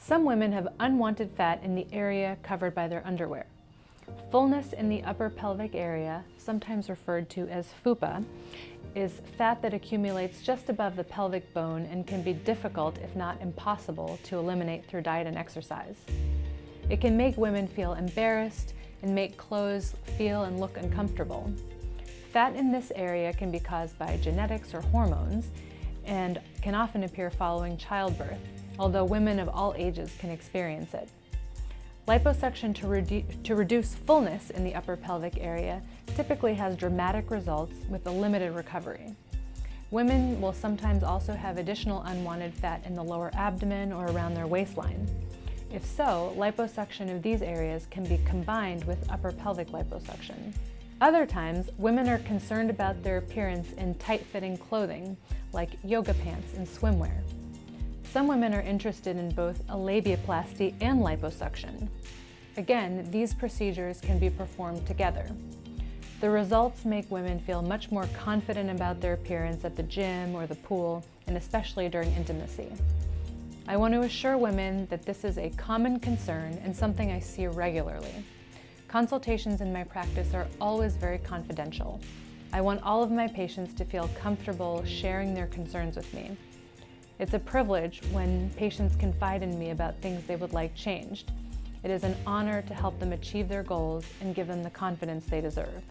Some women have unwanted fat in the area covered by their underwear. Fullness in the upper pelvic area, sometimes referred to as FUPA, is fat that accumulates just above the pelvic bone and can be difficult, if not impossible, to eliminate through diet and exercise. It can make women feel embarrassed and make clothes feel and look uncomfortable. Fat in this area can be caused by genetics or hormones and can often appear following childbirth, although women of all ages can experience it. Liposuction to reduce fullness in the upper pelvic area typically has dramatic results with a limited recovery. Women will sometimes also have additional unwanted fat in the lower abdomen or around their waistline. If so, liposuction of these areas can be combined with upper pelvic liposuction. Other times, women are concerned about their appearance in tight-fitting clothing, like yoga pants and swimwear. Some women are interested in both a labiaplasty and liposuction. Again, these procedures can be performed together. The results make women feel much more confident about their appearance at the gym or the pool, and especially during intimacy. I want to assure women that this is a common concern and something I see regularly. Consultations in my practice are always very confidential. I want all of my patients to feel comfortable sharing their concerns with me. It's a privilege when patients confide in me about things they would like changed. It is an honor to help them achieve their goals and give them the confidence they deserve.